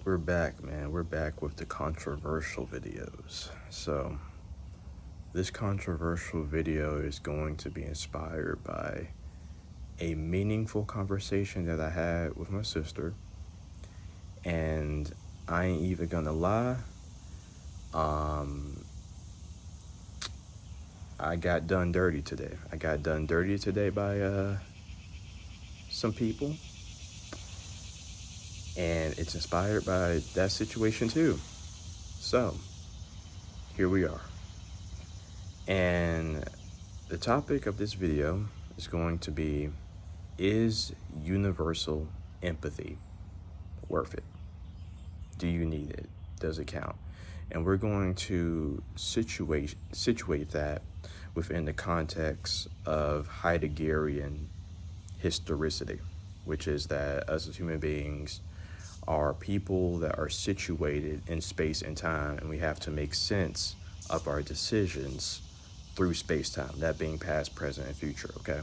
We're back, man. We're back with the controversial videos. So, this controversial video is going to be inspired by a meaningful conversation that I had with my sister. And I ain't even gonna lie. I got done dirty today. I got done dirty today by some people. And it's inspired by that situation too. So, here we are. And the topic of this video is going to be, is universal empathy worth it? Do you need it? Does it count? And we're going to situate that within the context of Heideggerian historicity, which is that us as human beings are people that are situated in space and time, and we have to make sense of our decisions through space-time, that being past, present, and future, okay?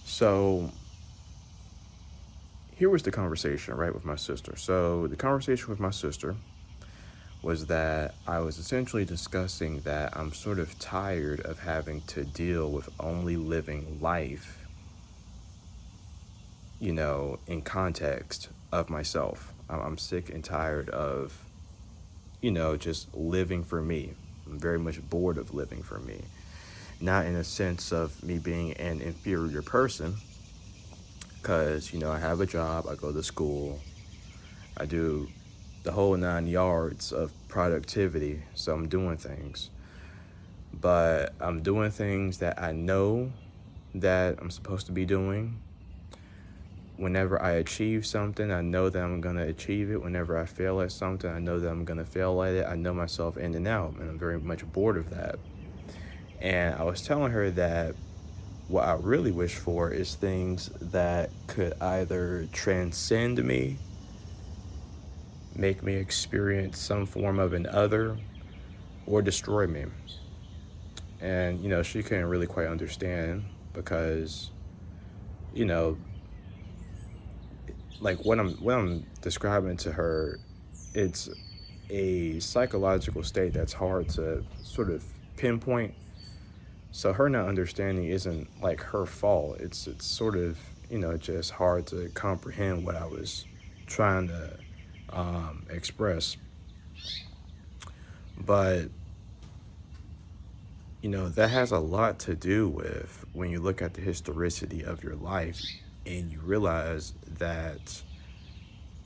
So here was the conversation, right, with my sister. So the conversation with my sister was that I was essentially discussing that I'm sort of tired of having to deal with only living life, in context of myself. I'm sick and tired of, just living for me. I'm very much bored of living for me. Not in a sense of me being an inferior person, because, I have a job, I go to school, I do the whole 9 yards of productivity, so I'm doing things. But I'm doing things that I know that I'm supposed to be doing. Whenever I achieve something, I know that I'm going to achieve it. Whenever I fail at something, I know that I'm going to fail at it. I know myself in and out, and I'm very much bored of that. And I was telling her that what I really wish for is things that could either transcend me, make me experience some form of an other, or destroy me. And, she couldn't really quite understand because, like what I'm describing to her, it's a psychological state that's hard to sort of pinpoint. So her not understanding isn't like her fault. It's sort of, just hard to comprehend what I was trying to express. But, that has a lot to do with when you look at the historicity of your life and you realize that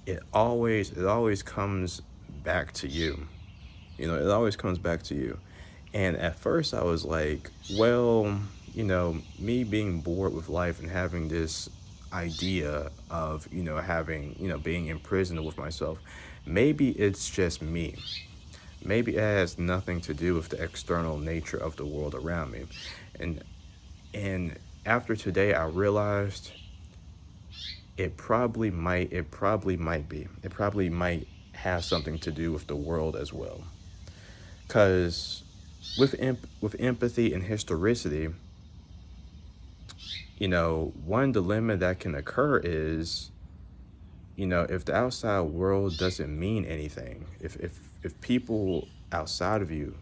it always comes back to you. It always comes back to you. And at first I was like, well, me being bored with life and having this idea of, having, being imprisoned with myself, maybe it's just me. Maybe it has nothing to do with the external nature of the world around me. And after today, I realized it probably might be. It probably might have something to do with the world as well. Because with empathy and historicity, one dilemma that can occur is, if the outside world doesn't mean anything, if people outside of you,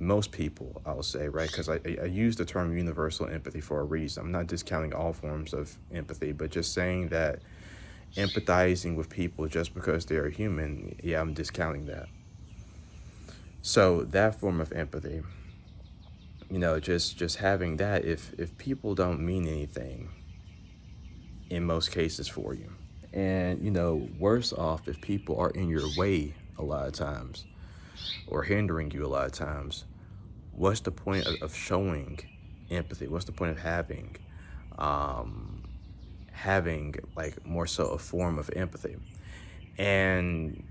most people, I'll say, right? Because I use the term universal empathy for a reason. I'm not discounting all forms of empathy, but just saying that empathizing with people just because they are human, yeah, I'm discounting that. So that form of empathy, just having that, if people don't mean anything in most cases for you, and, worse off if people are in your way a lot of times or hindering you a lot of times, what's the point of showing empathy? What's the point of having like more so a form of empathy? And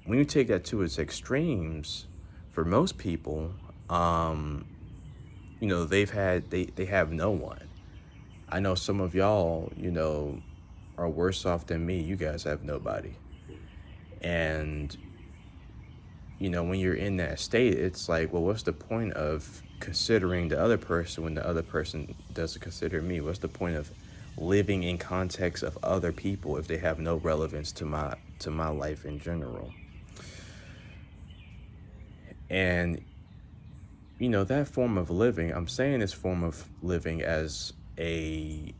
when you take that to its extremes, for most people, they have no one. I know some of y'all, are worse off than me. You guys have nobody. And, when you're in that state, it's like, well, what's the point of considering the other person when the other person doesn't consider me? What's the point of living in context of other people if they have no relevance to my life in general. And that form of living, I'm saying this form of living as a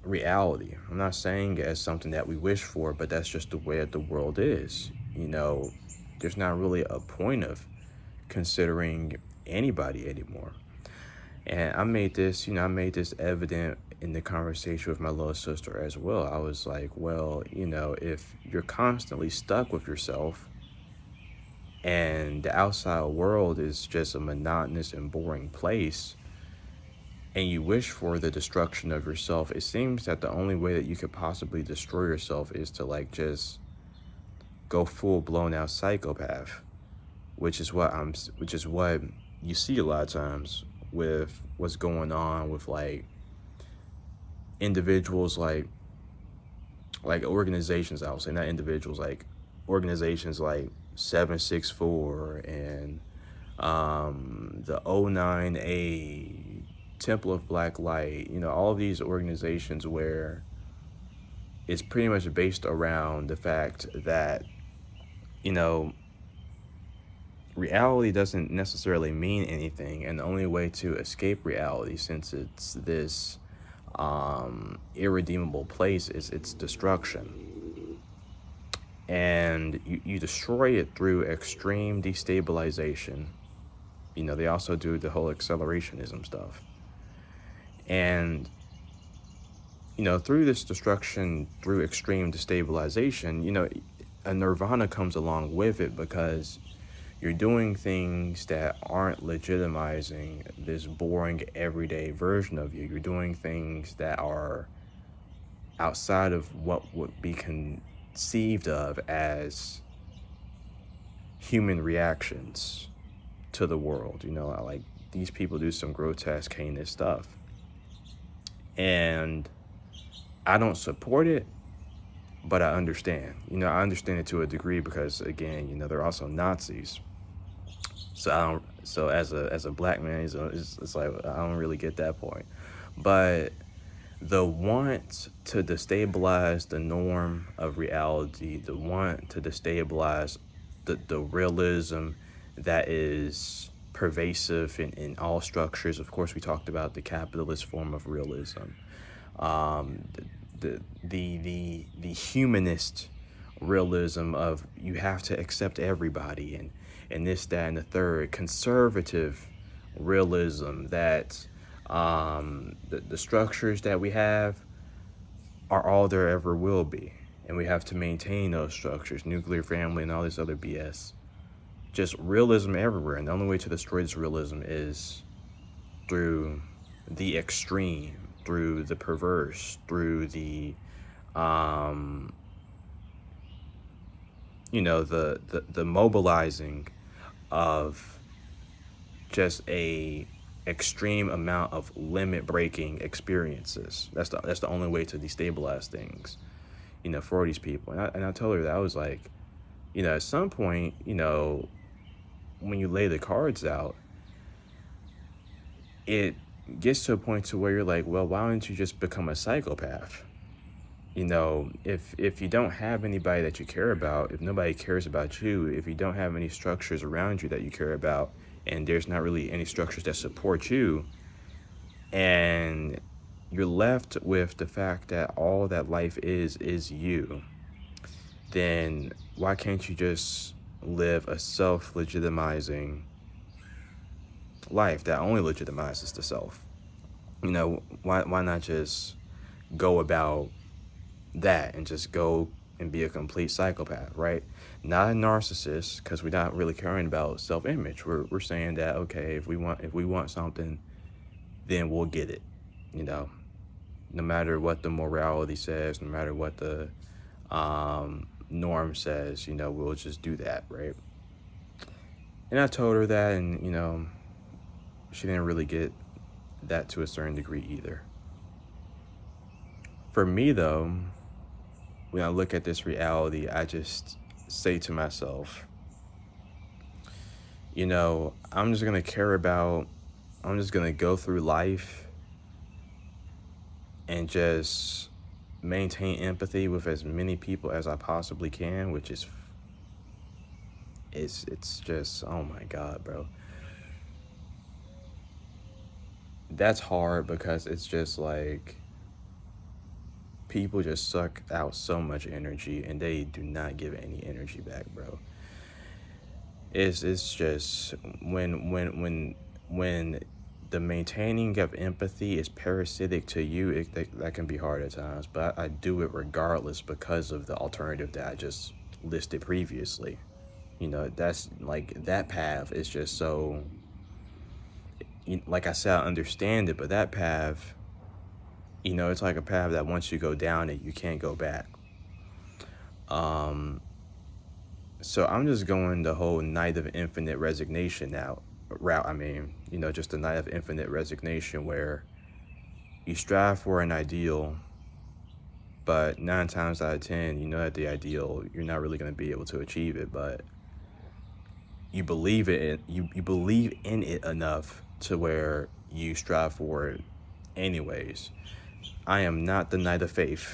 reality. I'm not saying it as something that we wish for, but that's just the way that the world is. There's not really a point of considering anybody anymore. And I made this evident in the conversation with my little sister as well. I was like, well, if you're constantly stuck with yourself and the outside world is just a monotonous and boring place, and you wish for the destruction of yourself, it seems that the only way that you could possibly destroy yourself is to just go full blown out psychopath, which is what you see a lot of times with what's going on with individuals like organizations. I would say not individuals, like organizations like 764 and the O9A, Temple of Black Light, all of these organizations where it's pretty much based around the fact that, reality doesn't necessarily mean anything, and the only way to escape reality, since it's this irredeemable place, is its destruction. And you destroy it through extreme destabilization. They also do the whole accelerationism stuff. And, through this destruction, through extreme destabilization, a nirvana comes along with it, because you're doing things that aren't legitimizing this boring everyday version of you. You're doing things that are outside of what would be conceived of as human reactions to the world. Like these people do some grotesque, heinous stuff. And I don't support it, but I understand. I understand it to a degree because, again, they're also Nazis. So as a black man, it's like I don't really get that point. But the want to destabilize the norm of reality, the want to destabilize the realism that is pervasive in all structures. Of course, we talked about the capitalist form of realism, the humanist realism of you have to accept everybody, and this, that, and the third. Conservative realism that the structures that we have are all there ever will be, and we have to maintain those structures, nuclear family and all this other BS. Just realism everywhere, and the only way to destroy this realism is through the extreme, through the perverse, through the the mobilizing of just a extreme amount of limit breaking experiences. That's the only way to destabilize things, for these people. And I told her that I was like, at some point, when you lay the cards out, it gets to a point to where you're like, well, why don't you just become a psychopath? If you don't have anybody that you care about, if nobody cares about you, if you don't have any structures around you that you care about, and there's not really any structures that support you, and you're left with the fact that all that life is you, then why can't you just live a self-legitimizing life that only legitimizes the self? Why not just go about that and just go and be a complete psychopath, right? Not a narcissist, because we're not really caring about self-image. We're saying that, okay, if we want something, then we'll get it. No matter what the morality says, no matter what the norm says, we'll just do that, right? And I told her that, and she didn't really get that to a certain degree either. For me, though, when I look at this reality, I just say to myself, I'm just going to go through life and just maintain empathy with as many people as I possibly can, which is it's just, oh my God, bro. That's hard because it's just like people just suck out so much energy and they do not give any energy back, bro. It's just when the maintaining of empathy is parasitic to you, that can be hard at times. But I do it regardless because of the alternative that I just listed previously. You know, that's like that path is just so. Like I said, I understand it, but that path, it's like a path that once you go down it, you can't go back. So I'm just going the whole night of infinite resignation route. I mean, just the night of infinite resignation where you strive for an ideal, but 9 times out of 10, you know that the ideal, you're not really going to be able to achieve it, but you believe it. You believe in it enough to where you strive for it anyways. I am not the knight of faith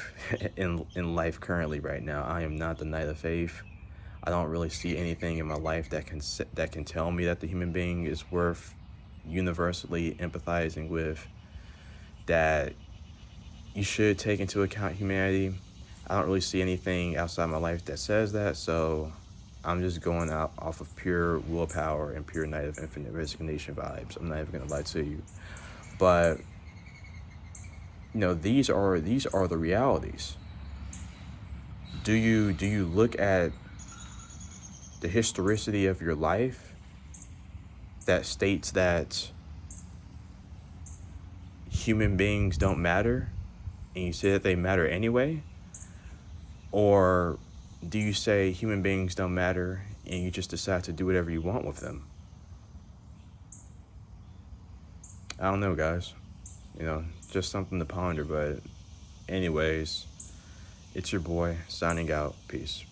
in life currently right now. I am not the knight of faith. I don't really see anything in my life that can tell me that the human being is worth universally empathizing with, that you should take into account humanity. I don't really see anything outside my life that says that, so I'm just going out off of pure willpower and pure night of infinite resignation vibes. I'm not even gonna lie to you, but these are the realities. Do you look at the historicity of your life that states that human beings don't matter, and you say that they matter anyway? Or do you say human beings don't matter and you just decide to do whatever you want with them? I don't know, guys. Just something to ponder. But anyways, it's your boy signing out. Peace.